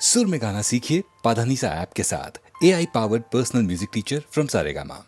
सुर में गाना सीखिए पाधानीसा ऐप के साथ। AI powered personal music teacher from Saregama.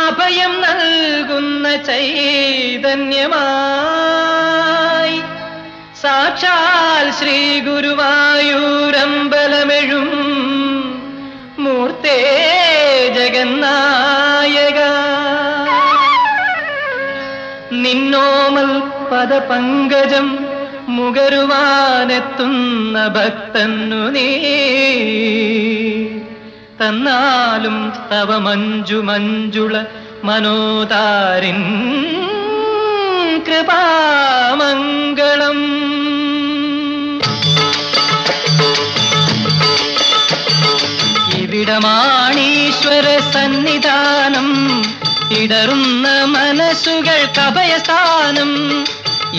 അഭയം നൽകുന്ന ചൈതന്യമായി സാക്ഷാൽ ശ്രീ ഗുരുവായൂരമ്പലമെഴും മൂർത്തേ ജഗന്നായക നിന്നോമൽ പദപങ്കജം മുകരുവാനെത്തുന്ന ഭക്തന്നു നീ തന്നാലും തവ മഞ്ജു മഞ്ജുള മനോതാരിൻ കൃപാമംഗളം. ഇവിടമാണീശ്വര സന്നിധാനം, ഇടറുന്ന മനസ്സുകൾക്ക് അഭയസ്ഥാനം.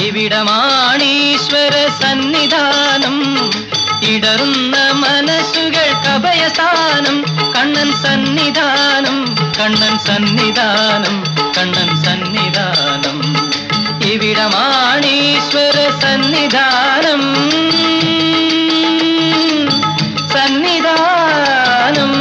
ഇവിടമാണീശ്വര സന്നിധാനം, ഇടറുന്ന മനസ്സുകൾക്ക് അഭയസ്ഥാനം. കണ്ണൻ സന്നിധാനം, കണ്ണൻ സന്നിധാനം, കണ്ണൻ സന്നിധാനം. ഇവിടമാണീശ്വര സന്നിധാനം, സന്നിധാനം.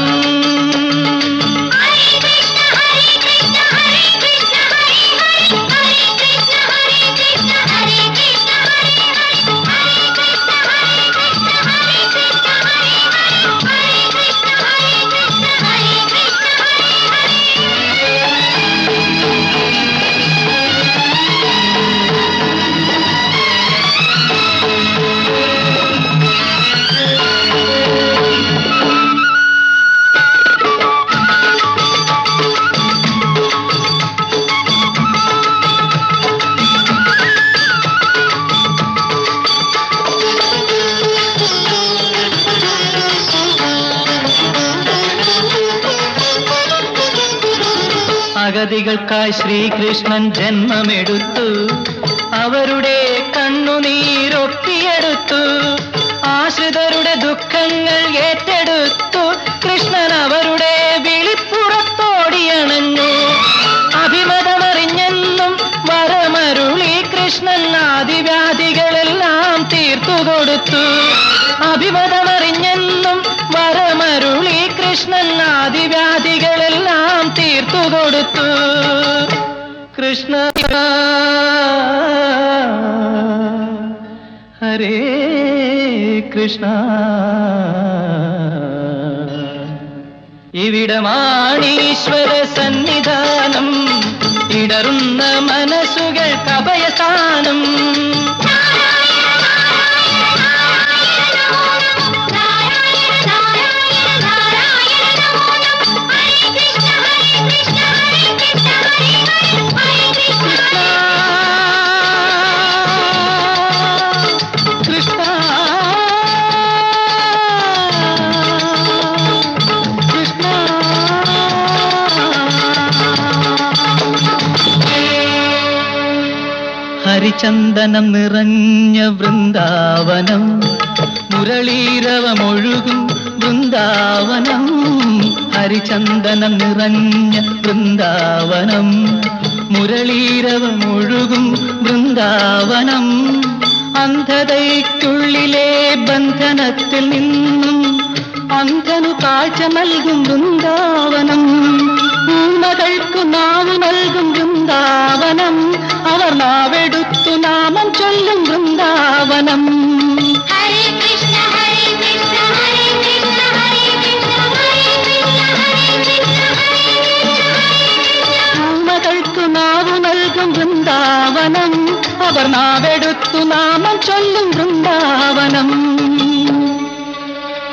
അഗതികൾക്കായി ശ്രീകൃഷ്ണൻ ജന്മമെടുത്തു, അവരുടെ കണ്ണുനീരൊപ്പിയെടുത്തു. ആശ്രിതരുടെ ദുഃഖങ്ങൾ ഏറ്റെടുത്തു, കൃഷ്ണൻ അവരുടെ വിളിപ്പുറത്തോടിയണഞ്ഞു. അഭിമതമറിഞ്ഞ കൊടുത്തു. അഭിമതമറിഞ്ഞെന്നും വരമരുളി കൃഷ്ണൻ ആദിവ്യാധികളെല്ലാം തീർത്തു കൊടുത്തു. കൃഷ്ണ ഹരേ കൃഷ്ണ. ഇവിടമാണീശ്വര സന്നിധാനം, ഇടറുന്ന മനസ്സുകൾക്ക് അഭയസ്ഥാനം. ഹരിചന്ദനം നിറഞ്ഞ വൃന്ദാവനം, മുരളീരവമൊഴുകും വൃന്ദാവനം. ഹരിചന്ദനം നിറഞ്ഞ വൃന്ദാവനം, മുരളീരവമൊഴുകും വൃന്ദാവനം. അന്ധതയ്ക്കുള്ളിലെ ബന്ധനത്തിൽ നിന്നും അന്ധനു കാഴ്ച നൽകും വൃന്ദാവനം. ഊമകൾക്കു നാവ് നൽകും വൃന്ദാവനം, അവർ നാവെടുത്തു നാമം ചൊല്ലും വൃന്ദാവനം. ഹരേ കൃഷ്ണ ഹരേ കൃഷ്ണ ഹരേ കൃഷ്ണ ഹരേ കൃഷ്ണ ഹരേ കൃഷ്ണ ഹരേ കൃഷ്ണ ഹരേ കൃഷ്ണ. ഊമകൾക്കു നാവ് നൽകും വൃന്ദാവനം, അവർ നാവെടുത്തു നാമം ചൊല്ലും വൃന്ദാവനം.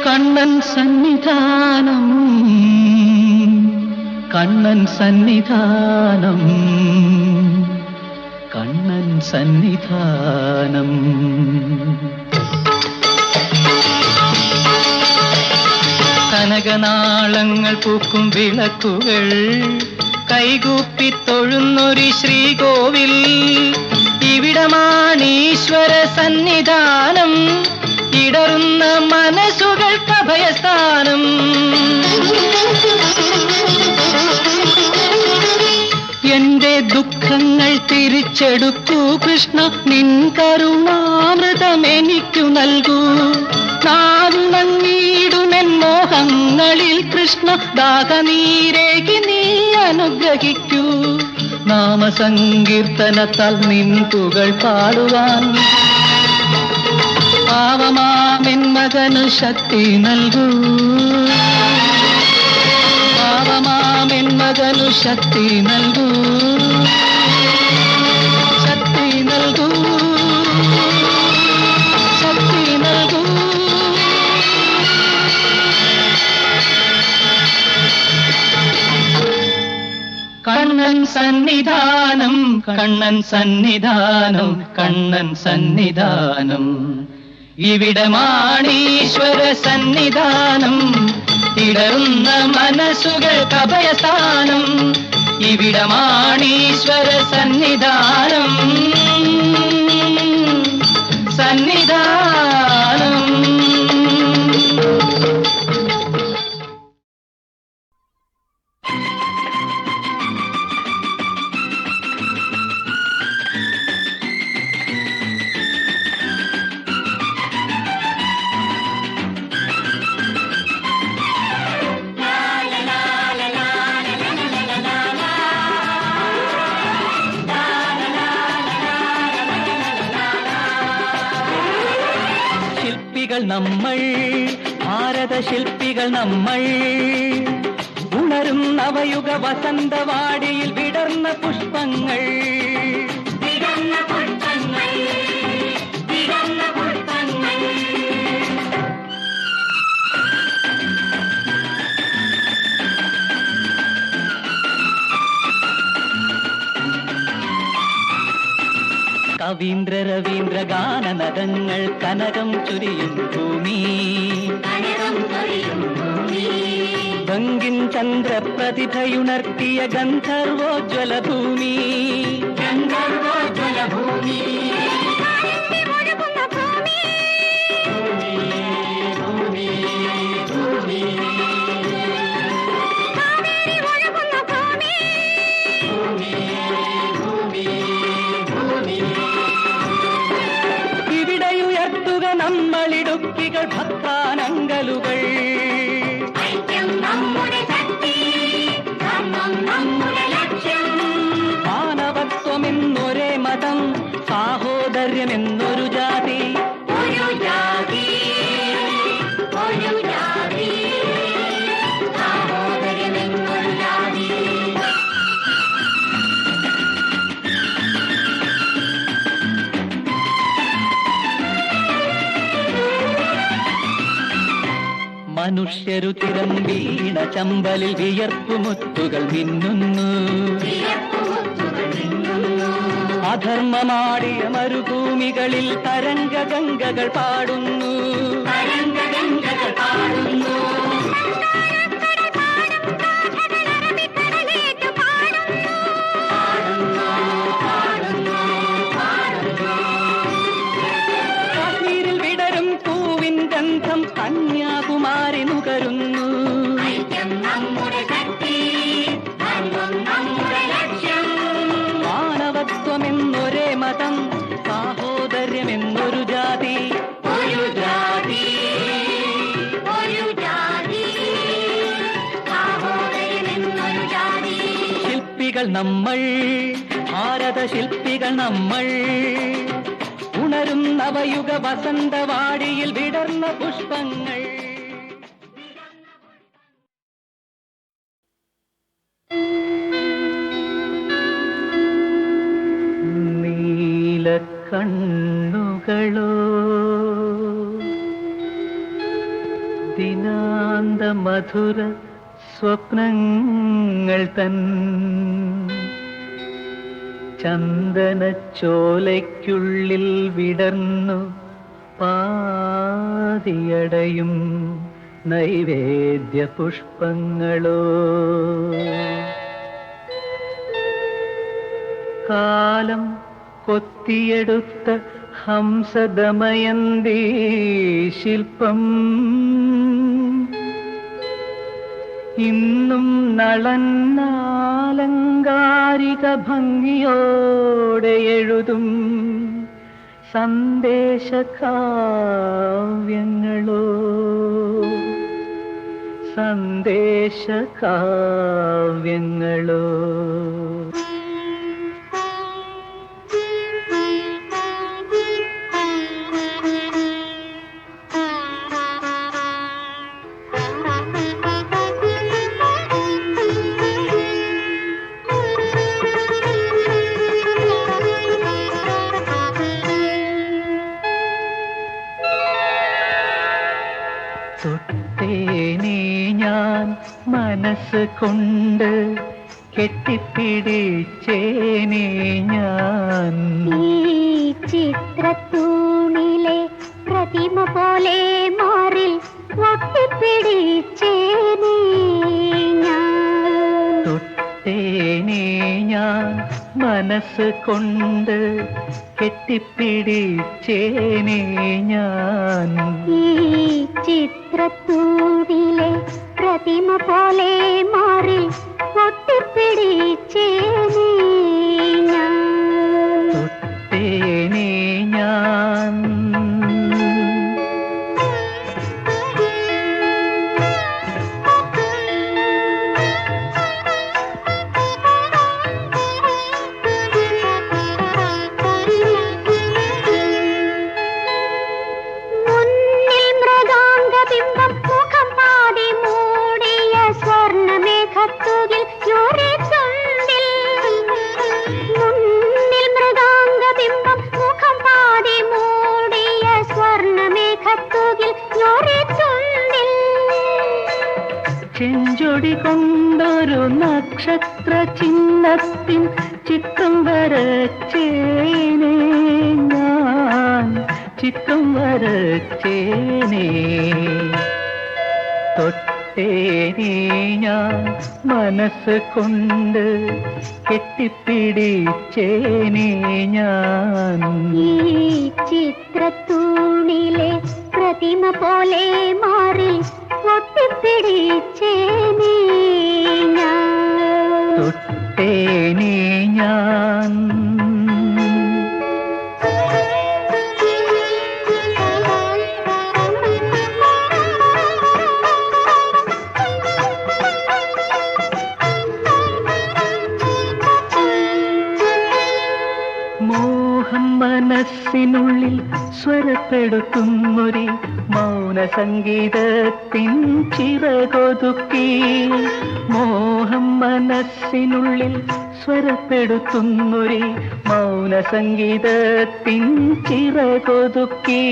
കണ്ണൻ സന്നിധാനം, കണ്ണൻ സന്നിധാനം, കണ്ണൻ സന്നിധാനം. കനകനാളങ്ങൾ പൂക്കും വിളക്കുകൾ, കൈകൂപ്പി തൊഴുന്നൊരു ശ്രീകോവിൽ. ഇവിടമാണീശ്വര സന്നിധാനം, ഇടറുന്ന മനസ്സുകൾക്ക് അഭയസ്ഥാനം. എന്റെ ദുഃഖങ്ങൾ തിരിച്ചെടുക്കൂ കൃഷ്ണ, നിൻ കരുണാമൃതമെനിക്കു നൽകൂ. നാവുണങ്ങിയിടുമെൻ മോഹങ്ങളിൽ കൃഷ്ണ, ദാഹനീരേകി നീ അനുഗ്രഹിക്കൂ. നാമസങ്കീർത്തനത്താൽ നിൻ പുകൾ പാടുവാൻ പാവമാമെൻ മകനു ശക്തി നൽകൂ. പാവമാമെൻ മകനു ശക്തി നൽകൂ, ശക്തി നൽകൂ, ശക്തി നൽകൂ. കണ്ണൻ സന്നിധാനം, കണ്ണൻ സന്നിധാനം, കണ്ണൻ സന്നിധാനം. ഇവിടമാണീശ്വര സന്നിധാനം, ഇടറുന്ന മനസ്സുകൾക്ക് അഭയസ്ഥാനം. ഇവിടമാണീശ്വര സന്നിധാനം, സന്നിധാനം. നമ്മൾ ഭാരതശില്പികൾ നമ്മൾ, ഉണരും നവയുഗ വസന്തവാടിയിൽ വിടർന്ന പുഷ്പങ്ങൾ, വിടർന്ന പുഷ്പങ്ങൾ, വിടർന്ന പുഷ്പങ്ങൾ. കവീന്ദ്ര രവീന്ദ്ര ഗാനനദങ്ങൾ കനകം ചൊരിയും ഭൂമി, ബങ്കിൻ ചന്ദ്രപ്രതിഭയുണർത്തിയ ഗന്ധർവോജ്വല ഭൂമി, ഗന്ധർവോജ്വല ഭൂമി. നമ്മൾ സാഹോദര്യമെന്നൊരു ജാതി, ഒരു ജാതി, ഒരു ജാതി, സാഹോദര്യമെന്നൊരു ജാതി. മനുഷ്യരു തിരം വീണ ചമ്പലിൽ വിയർപ്പുമുത്തുകൾ മിന്നുന്നു. അധർമ്മമാടിയ മരുഭൂമികളിൽ തരംഗഗംഗകൾ പാടുന്നു. തരംഗഗംഗകൾ പാടുന്നു. കാശ്മീരിൽ വിടരും പൂവിൻ ഗന്ധം കന്യാകുമാരി നുകരുന്നു. ഐക്യം നമ്മുടെ ശക്തി, ധർമ്മം നമ്മുടെ ലക്ഷ്യം. മാനവത്വമെന്നൊരേ മതം, സാഹോദര്യമെന്നൊരു ജാതി, ഒരു ജാതി, ഒരു ജാതി, സാഹോദര്യമെന്നൊരു ജാതി. ശില്പികൾ നമ്മൾ, ഭാരത ശില്പികൾ നമ്മൾ, ഉണരും നവയുഗ വസന്തവാടിയിൽ വിടർന്ന പുഷ്പങ്ങൾ. നീലക്കണ്ണുകളോ ദിനാന്ത മധുര സ്വപ്നങ്ങൾ തൻ ചന്ദനച്ചോലയ്ക്കുള്ളിൽ വിടർന്നു പാതിയടയും നൈവേദ്യ പുഷ്പങ്ങളോ. കാലം കൊത്തിയെടുത്ത ഹംസദമയന്തീ ശില്പം ഇന്നും നളന്നാലങ്കാരിക ഭംഗിയോടെ എഴുതും സന്ദേശകാവ്യങ്ങളോ, സന്ദേശകാവ്യങ്ങളോ. തൊട്ടേനെ ഞാൻ മനസ്സ് കൊണ്ട് കെട്ടിപ്പിടിച്ചേനെ ഞാൻ. ഈ ചിത്രത്തൂണിലെ പ്രതിമ പോലെ മാറിൽ ഒട്ടിപ്പിടിച്ചേനേ ഞാൻ. തൊട്ടേനെ ഞാൻ മനസ്സ് കൊണ്ട് കെട്ടിപ്പിടിച്ചേനെ ഞാൻ. ഈ ചിത്രത്തൂണിലെ പ്രതിമ പോലെ മാറിൽ ഒട്ടിപ്പിടിച്ചേനേ ഞാൻ. തൊട്ടേനെ ഞാൻ. മുന്നിൽ മൃഗാംഗബിംബം മുഖം പാടി മൂടിയ സ്വർണ്ണമേഘത്തുകിൽ യൂറിച്ചുണ്ടിൽ. മുന്നിൽ മൃഗാംഗബിംബം മുഖം പാടി മൂടിയ സ്വർണ്ണമേഘത്തുകിൽ യൂറിച്ചുണ്ടിൽ. ചെഞ്ചൊടി കൊണ്ടൊരു നക്ഷത്ര ചിഹ്നത്തിൻ ചിത്രം വരച്ചേനെ ഞാൻ, ചിത്രം വരച്ചേനെ. തൊട്ടേനെ ഞാൻ മനസ്സ് കൊണ്ട് കെട്ടിപ്പിടിച്ചേനെ ഞാൻ. ഈ ചിത്രത്തൂണിലെ പ്രതിമ പോലെ മാറി ഒട്ടിപ്പിടിച്ചേനേ ഞാൻ. തൊട്ടേനെ ഞാൻ. മോഹം മനസ്സിനുള്ളിൽ സ്വരപ്പെടുത്തുന്നൊരി മൗന സംഗീതത്തിൻ ചിറകൊതുക്കി. മോഹം മനസ്സിനുള്ളിൽ സ്വരപ്പെടുത്തുന്നൊരി മൗന സംഗീതത്തിൻ ചിറകൊതുക്കി.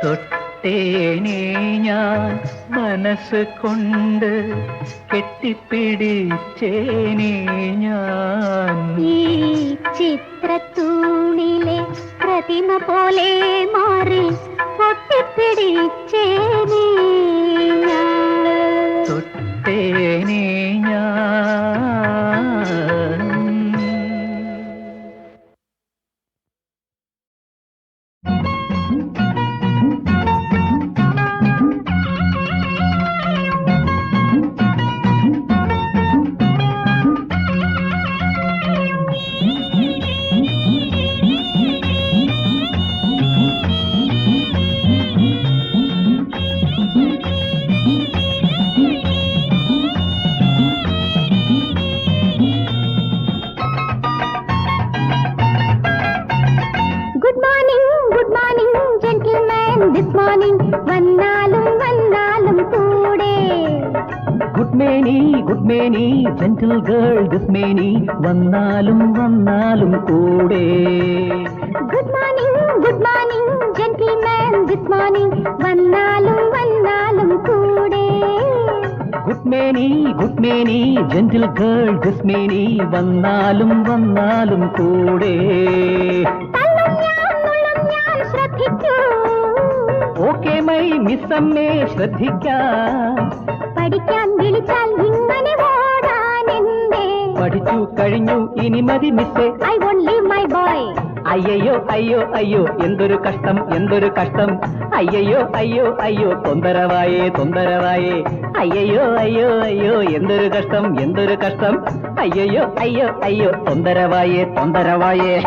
തൊട്ടേനെ ഞാൻ മനസ്സ് കൊണ്ട് കെട്ടിപ്പിടിച്ചേനെ ഞാൻ. ഈ ചിത്രത്തൂണിലെ പ്രതിമ പോലെ മാറി പൊട്ടിപ്പിടിച്ചേനെ ഞാൻ. തൊട്ടേനെ ഞാൻ. this morning വന്നാലും വന്നാലും കൂടെ. Good Meni gentle girl this മേനി വന്നാലും വന്നാലും കൂടെ. Good morning gentleman this morning വന്നാലും വന്നാലും കൂടെ. Good Meni gentle girl this മേനി വന്നാലും വന്നാലും കൂടെ. ഓക്കെ മൈ മിസ്സമ്മേ ശ്രദ്ധിക്കാം. പഠിക്കാൻ വിളിച്ചാൽ ഇങ്ങനെ ഓടാനെന്തേ? പഠിച്ചു കഴിഞ്ഞു ഇനി മതി മിസ്സേ. I won't leave my boy. അയ്യോ അയ്യോ അയ്യോ എന്തൊരു കഷ്ടം എന്തൊരു കഷ്ടം. അയ്യോ അയ്യോ അയ്യോ തൊന്തരവായേ തൊന്തരവായേ. അയ്യോ അയ്യോ അയ്യോ എന്തൊരു കഷ്ടം എന്തൊരു കഷ്ടം. അയ്യോ അയ്യോ അയ്യോ തൊന്തരവായേ തൊന്തരവായേ.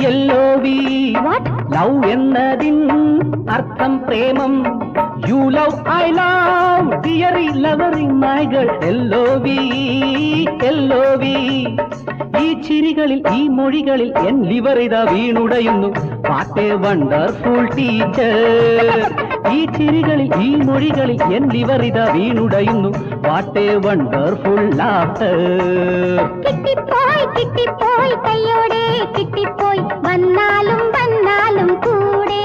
എല്ലോവി ലവ് എന്നതിൻ അർത്ഥം പ്രേമം. You love I love dearie ലവറി മൈ ഗേൾ. എല്ലോവി ഈ ചിരികളിൽ ഈ മൊഴികളിൽ എൻ ലിവറിത വീണുടയുന്നു. What a wonderful teacher. ഈ ചിരികളിൽ ഈ മൊഴികളിൽ എൻ ലിവറിത വീണുടയുന്നു. What a wonderful laughter. കിട്ടിപ്പോയി കിട്ടിപ്പോയി കയ്യോടെ കിട്ടിപ്പോയി വന്നാലും വന്നാലും കൂടെ.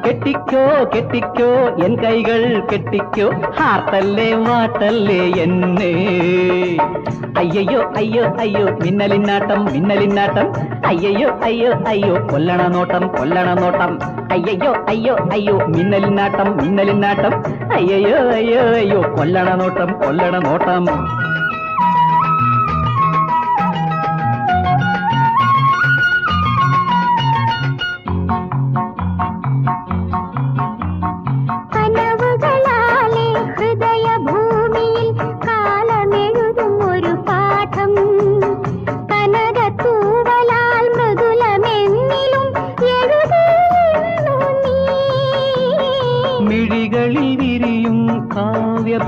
കെട്ടിക്കോ കെട്ടിക്കോ എൻ കൈകൾ കെട്ടിക്കോ. ഹാർട്ടല്ലേ വാട്ടല്ലേ എന്നെ. അയ്യോ അയ്യോ അയ്യോ മിന്നലിന്നാട്ടം മിന്നലിന്നാട്ടം. അയ്യോ അയ്യോ അയ്യോ കൊല്ലണ നോട്ടം കൊല്ലണ നോട്ടം. അയ്യോ അയ്യോ അയ്യോ മിന്നലിന്നാട്ടം മിന്നലിന്നാട്ടം. അയ്യോ അയ്യോ അയ്യോ കൊല്ലണ നോട്ടം കൊല്ലണ നോട്ടം.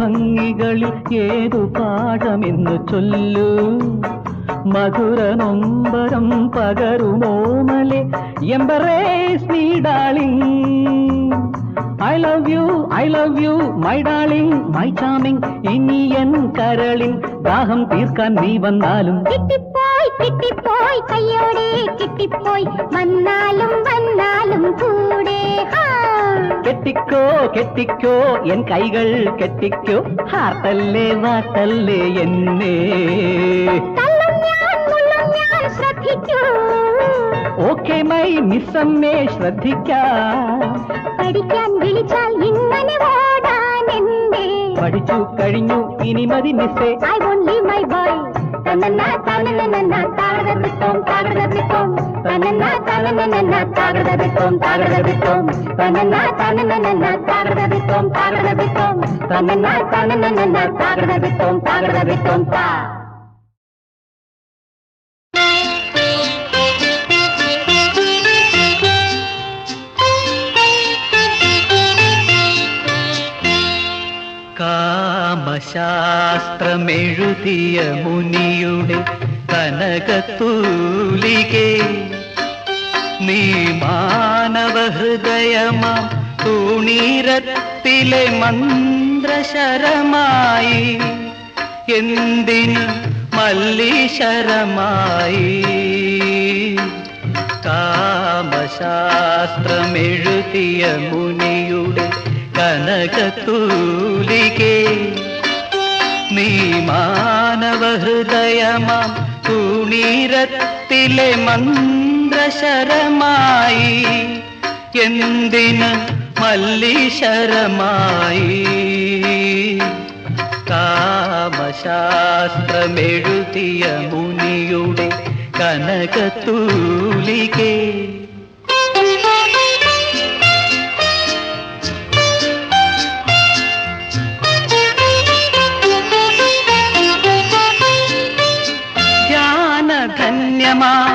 ഭംഗികളിൽ ഏതു പാഠമെന്ന് ചൊല്ലൂ. മധുര നൊമ്പരം പകരുമോമലെ embrace me darling. I love you my darling my charming. ഇനി എൻ കരളിൻ ദാഹം തീർക്കാൻ നീ വന്നാലും. കിട്ടിപ്പോയി കിട്ടിപ്പോയി കയ്യോടെ കിട്ടിപ്പോയി വന്നാലും വന്നാലും കൂടെ. കെട്ടിക്കോ കെട്ടിക്കോ എൻ കൈകൾ കെട്ടിക്കോ. ഹാർട്ടല്ലേ വാട്ടല്ലേ എന്നെ. ശ്രദ്ധിക്കൂ. ഓക്കെ മൈ മിസ്സമ്മേ ശ്രദ്ധിക്കാം. പഠിക്കാൻ വിളിച്ചാൽ ഇങ്ങനെ ഓടാൻ എന്തേ? പഠിച്ചു കഴിഞ്ഞു ഇനി മതി മിസ്സേ. I won't leave my boy. തനന്നാ തനനനന്നാ താകടതിത്തോം താകടതിത്തോം തനന്നാ തനനനന്നാ താകടതിത്തോം താകടതിത്തോം തനന്നാ തനനനന്നാ താകടതിത്തോം താകടതിത്തോം തനന്നാ തനനനന്നാ താകടതിത്തോം താകടതിത്തോം താ. കാമശാസ്ത്രമെഴുതിയ മുനിയുടെ കനകത്തൂലികേ, നീ മാനവ ഹൃദയമാം തുണീരത്തിലെ മന്ത്രശരമായി, എന്തിന് മല്ലീശരമായി. കാമശാസ്ത്രമെഴുതിയ മുനിയുടെ കനകത്തൂലികേ, നീ മാനവ ഹൃദയമാം തുണീരത്തിലെ മന്ത്രശരമായി, എന്തിന് മല്ലീശരമായി. കാമശാസ്ത്രമെഴുതിയ മുനിയുടെ കനകത്തൂലികേ. ധന്യമാം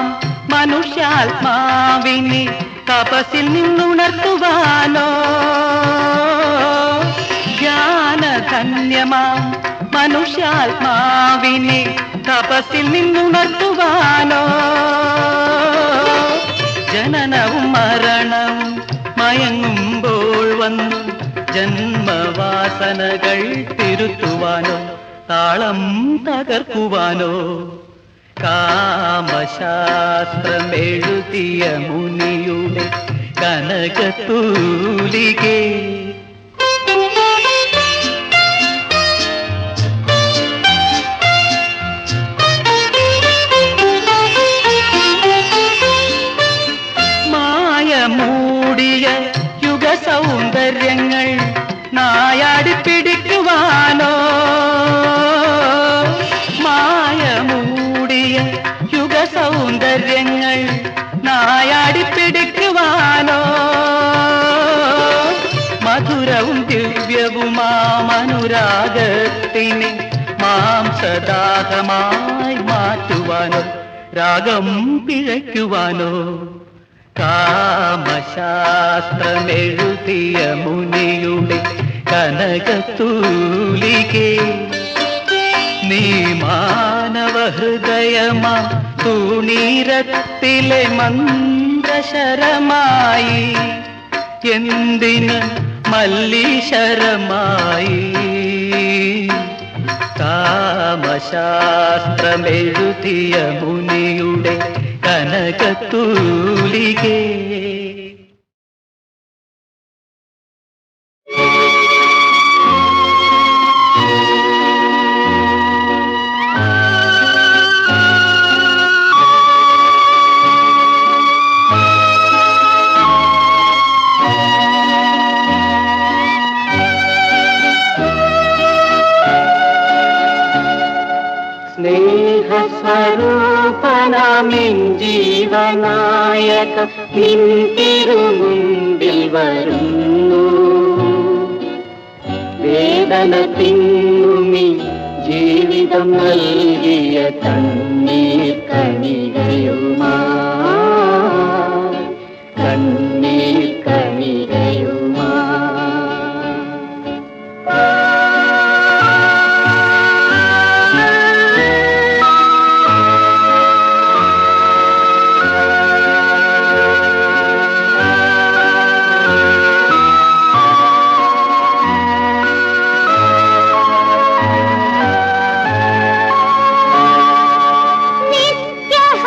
മനുഷ്യാത്മാവിനെ തപസ്സിൽ നിന്നുണർത്തുവാനോ, ജ്ഞാനധന്യമാം മനുഷ്യാത്മാവിനെ തപസ്സിൽ നിന്നുണർത്തുവാനോ, ജനനവും മരണവും മയങ്ങുമ്പോൾ വന്നു ജന്മവാസനകൾ തിരുത്തുവാനോ, താളം തകർക്കുവാനോ. കാമശാസ്ത്രമെഴുതിയ മുനിയുടെ കനകത്തൂലികേ. മായ മൂടിയ യുഗസൗന്ദര്യങ്ങൾ നായാടി പിടിക്കുവാനോ, യുഗസൗന്ദര്യങ്ങൾ നായാടി പിടിക്കുവാനോ, മധുരവും ദിവ്യവുമാമനുരാഗത്തിനെ മാംസദാഹമായി മാറ്റുവാനോ, രാഗം പിഴയ്ക്കുവാനോ. കാമശാസ്ത്രമെഴുതിയ മുനിയുടെ കനകത്തൂലികേ, നീ മാനവ ഹൃദയമാം തുണീരത്തിലെ മന്ത്രശരമായി, എന്തിന് മല്ലീശരമായി. കാമശാസ്ത്രമെഴുതിയ മുനിയുടെ കനകത്തൂലികേ. സ്നേഹസ്വരൂപനാമിൻ ജീവനായക നിൻ തിരുമുമ്പിൽ വരുന്നു, വേദന തിന്നുമി ജീവിതം നൽകിയ കണ്ണീർ കണികയുമാ, കണ്ണീർ കണികയുമാ. നിത്യഹ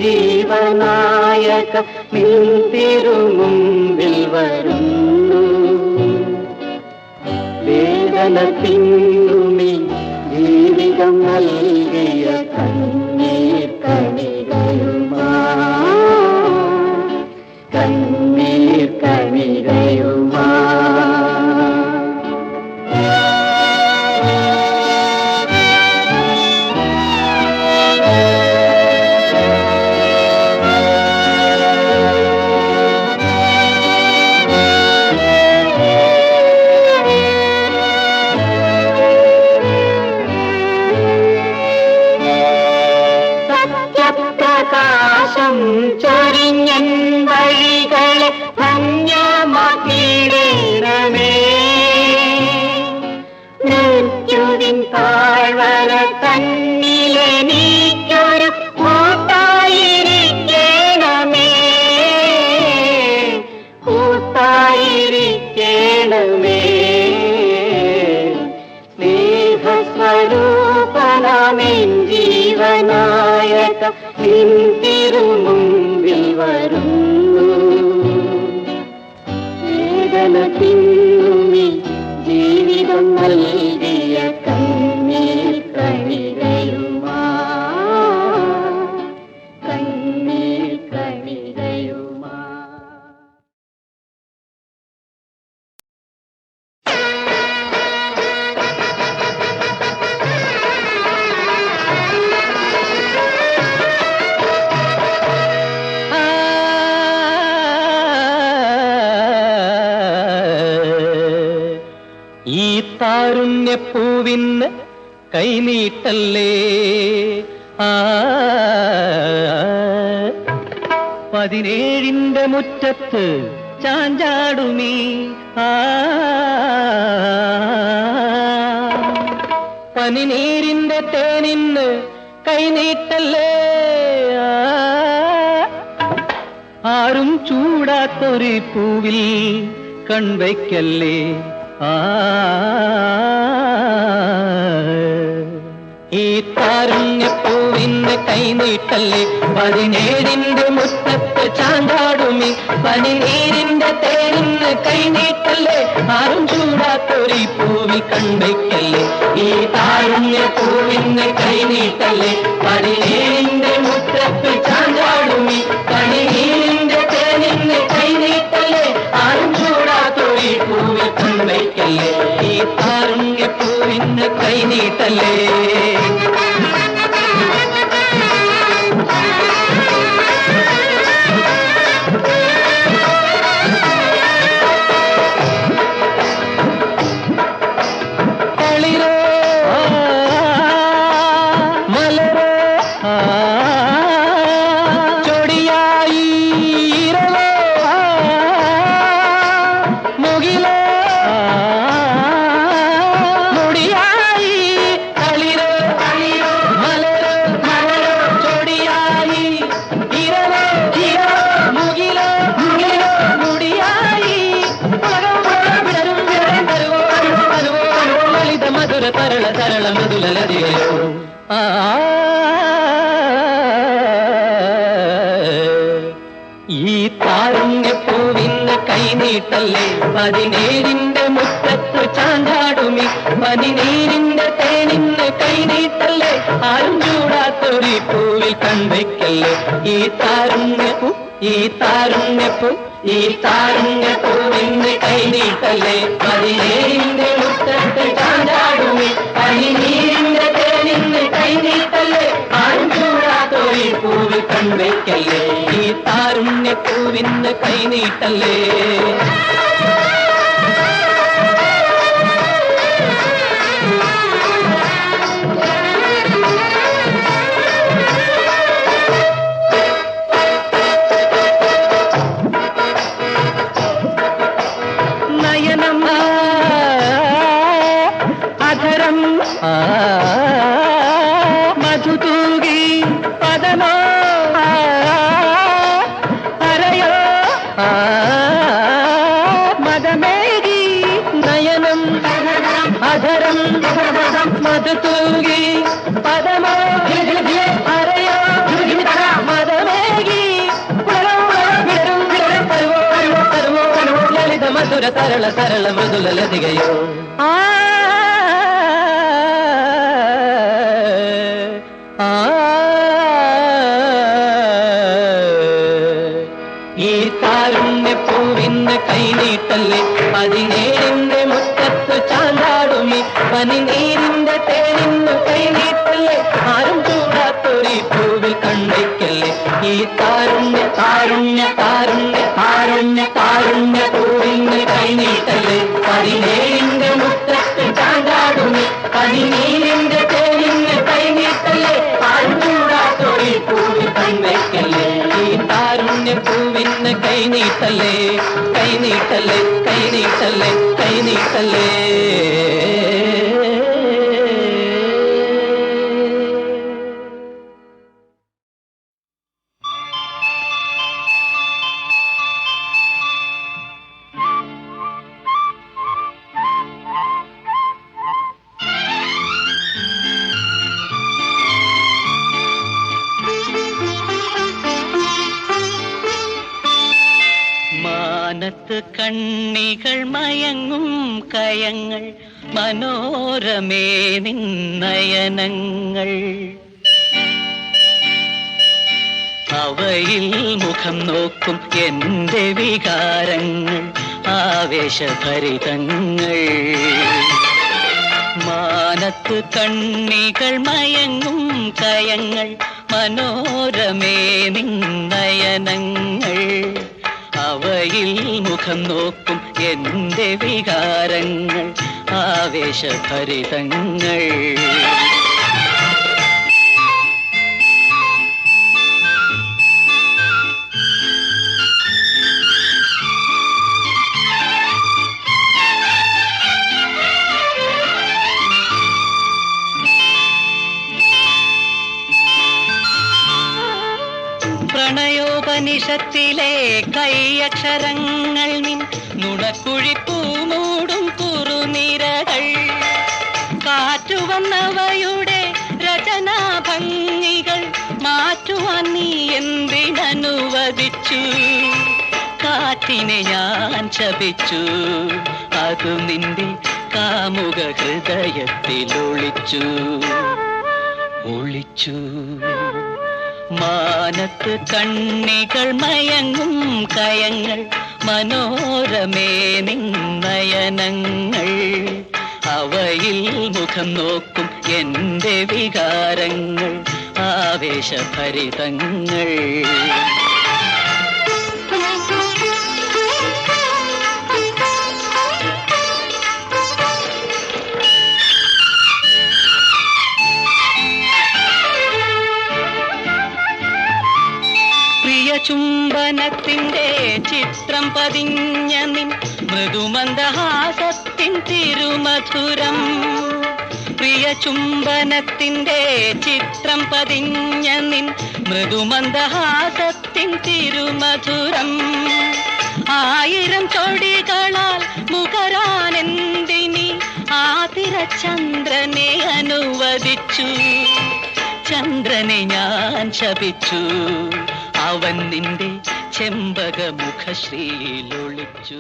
ജീവനായക നിൻ തിരുമുമ്പിൽ വരുന്നു. വേദന തിന്നുമി ജീവിതം നൽകിയ കണ്ണീർ കണികയുമാ, കണ്ണീർ കണികയുമാ. സത്യപ്രകാശം ചൊരിഞ്ഞൻ വഴികളെ ധന്യമാക്കിയിടണമേ. മൃത്യുവിൻ താഴ്വര തന്നിലെനിക്കൊരു കൂട്ടായിരിക്കണമേ, കൂട്ടായിരിക്കണമേ. സ്നേഹസ്വരൂപനാമെൻ ജീവനായക നിൻ തിരുമുമ്പിൽ വരുന്നു. വേദന തിന്നുമി ജീവിതം നൽകിയ കണ്ണീർ കണികയുമാ, കണ്ണീർ കണികയുമാ. ഈ താരുണ്യപ്പൂവിന് കൈനീട്ടല്ലേ, 17 മുറ്റത്ത് ചാഞ്ചാടുമീ പനിനീരിന്റെ തേനിന്ന് കൈനീട്ടല്ലേ, ആരും ചൂടാത്തൊരു പൂവിൽ കൺവയ്ക്കല്ലേ. ഈ താരുണ്യപ്പൂവിന്റെ കൈനീട്ടല്ലേ, 17 മുറ്റത്ത് ചാണ്ടാടുമി പനിനീരിന്റെ തേനിന്ന് കൈനീട്ടല്ലേ, ആരും ചൂടാത്തൊരു പൂവിൽ കൺവയ്ക്കല്ലേ. ഈ താരുണ്യപ്പൂവിന്റെ കൈനീട്ടല്ലേ, 17 മുറ്റത്ത് ചാണ്ടാടുമി പനിനീരിന്റെ തേനിന്ന് കൈനീട്ടല്ലേ, ആരും ചൂടാത്തൊരു പൂവിൽ കൺവയ്ക്കല്ലേ. ഈ താരുണ്യപ്പൂവിന് കൈനീട്ടല്ലേ. കളിരോ മലരോ ചൊടിയായി ഇരളോ മുകിലോ മുടിയായി. കളിരോ മലരോ ചൊടിയായി ഇരളോ മുകിലോ മുടിയായി. ലളിത മധുര തരള തരള മൃദുലലതിയോ ഈ താരുണ്യപ്പൂവിന് കൈനീട്ടല്ലേ, 17 മുറ്റത്ത് ചാഞ്ചാടുമി പനിനീരിന്റെ തേനിന്ന് കൈനീട്ടല്ലേ, ആരും ചൂടാത്തൊരു പൂവിൽ കൺവയ്ക്കല്ലേ. ഈ താരുണ്യപ്പൂ ഈ താരുണ്യപ്പൂ ഈ താരുണ്യപ്പൂവിന് കൈനീട്ടല്ലേ, 17 മുറ്റത്ത് ചാഞ്ചാടുമി പനിനീരിന്റെ തേനിന്ന് കൈനീട്ടല്ലേ, ആരും ചൂടാത്തൊരു പൂവിൽ കൺവയ്ക്കല്ലേ. ഈ താരുണ്യപ്പൂവിന് കൈനീട്ടല്ലേ. നയനം അധരം മധുതൂകി പദമോ അരയോ മദമേകി. നയനം അധരം മധുതൂകി പദമോ അരയോ മധുര തരള സരള മൃദുല ലതികയോ ഈ താരുണ്യ പൂവിന് കൈനീട്ടല്ലേ പതിനേഴിന്റെ മുറ്റത്ത് ചാന്താടുമി പനിനീരിന്റെ തേനിന്ന് കൈനീട്ടല്ലേ ആരും ചൂടാത്തൊരു പൂവിൽ കണ്ടിക്കല്ലേ ഈ താരുണ്യ താരുണ്യ താരുണ്യ താരുണ്യ താരുണ്യ പൂവിന് കൈനീട്ടല്ലേ പതിനേഴിന്റെ മുറ്റത്ത് ചാന്താടുമി പനിനീരിന്റെ തേനിന്ന് കൈനീട്ടല്ലേ ആരും ചൂടാത്തൊരു പൂവിൽ കണ്ടിക്കല്ലേ ഈ താരുണ്യ പൂവിന് കൈനീട്ടല്ലേ കൈനീട്ടല്ലേ കൈനീട്ടല്ലേ കൈനീട്ടല്ലേ മാനത്ത് കണ്ണികൾ മയങ്ങും കയങ്ങൾ മനോരമേ നിന്നയനങ്ങൾ അവയിൽ മുഖം നോക്കും എന്റെ വികാരങ്ങൾ ആവേശഭരിതങ്ങൾ മാനത്ത് കണ്ണികൾ മയങ്ങും കയങ്ങൾ മനോരമേ നിന്നയനങ്ങൾ അവയിൽ മുഖം നോക്കും എന്റെ വികാരങ്ങൾ ആവേശഭരിതങ്ങൾ പ്രണയോപനിഷത്തിലെ കൈയക്ഷരങ്ങൾ നിൻ നുണക്കുഴിപ്പൂമൂടും കുറുനിരകൾ കാറ്റുവന്നവയുടെ രചനാഭംഗികൾ മാറ്റുവാൻ നീ എന്തിനനുവദിച്ചു കാറ്റിനെ ഞാൻ ശപിച്ചു അതു നിന്റെ കാമുക ഹൃദയത്തിൽ ഒളിച്ചു ഒളിച്ചു മാനത്ത് കണ്ണികൾ മയങ്ങും കയങ്ങൾ മനോരമേ നിന്നയനങ്ങൾ അവയിൽ മുഖം നോക്കും എന്റെ വികാരങ്ങൾ ആവേശഭരിതങ്ങൾ ചുംബനത്തിന്റെ ചിത്രം പതിഞ്ഞ നിൻ മൃദുമന്ദഹാസത്തിൻ തിരുമധുരം പ്രിയ ചുംബനത്തിന്റെ ചിത്രം പതിഞ്ഞ നിൻ മൃദുമന്ദഹാസത്തിൻ തിരുമധുരം ആയിരം ചൊടികളാൽ മുഖരാനെന്തിനി ആതിരചന്ദ്രനെ അനുവദിച്ചു ചന്ദ്രനെ ഞാൻ ശപിച്ചു അവൻ നിന്റെ ചെമ്പക മുഖശ്രീയിലൊളിച്ചു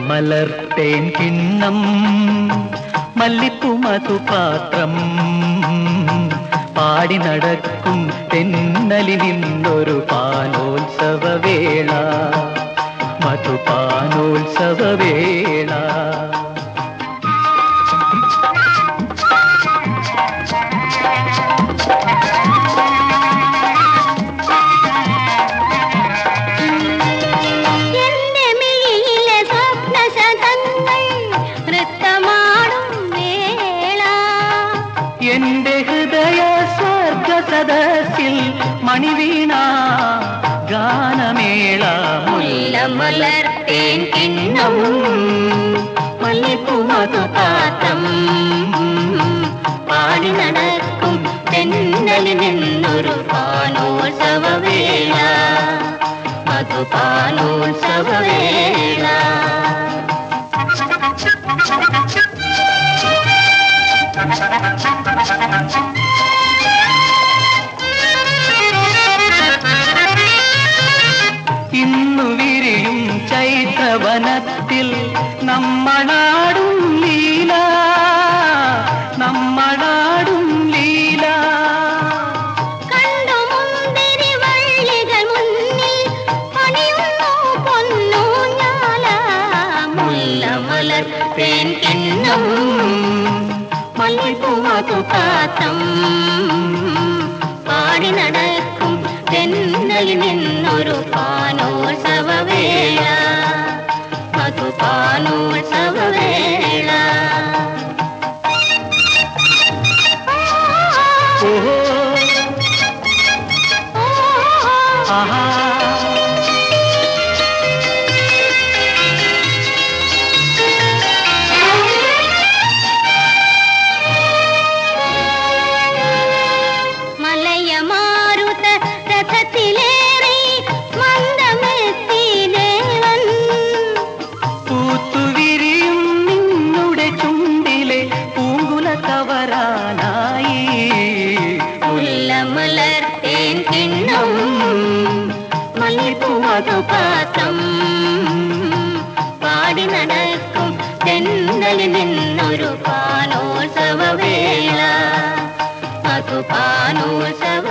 മലർത്തേൻ കിണ്ണം മല്ലിപ്പൂ മധുപാത്രം പാടി നടക്കും തെന്നലിൽ നിന്നൊരു പാനോത്സവവേള മധുപാനോത്സവവേള മണിവീണ ഗാനമേള മുല്ലമലർത്തേൻ കിണ്ണം മല്ലിപ്പൂമധുപാത്രം പാടി നടക്കും തെന്നലിൽ നിന്നൊരു പാനോത്സവവേള മധുപാനോത്സവവേള ഇന്നു വിരിയും ചൈത്രവനത്തിൽ നമ്മളാടും ലീല നമ്മളാടും ലീല കണ്ടു മുന്തിരി വള്ളികൾ മുന്നിൽ പണിയുന്നു പൊന്നൂഞ്ഞാല മുല്ലമലർ തേൻ കിണ്ണം മല്ലിപ്പൂമധുപാത്രം പാടി നടക്കും തെന്നലിൽ നിന്നൊരു പാനോത്സവവേള മധുപാനോത്സവവേള ഓഹോ ആഹാ മലയമാരുത രഥത്തിലേറി മന്ദമെത്തി ദേവൻ പൂത്തുവിരിയും നിന്നുടെ ചുണ്ടിലെ പൂങ്കുല കവരാനായി മുല്ലമലർ തേൻ കിണ്ണം മല്ലിപ്പൂമധുപാത്രം പാടി നടക്കും തെന്നലിൽ നിന്നൊരു പാനോത്സവവേള മധുപാനോത്സവ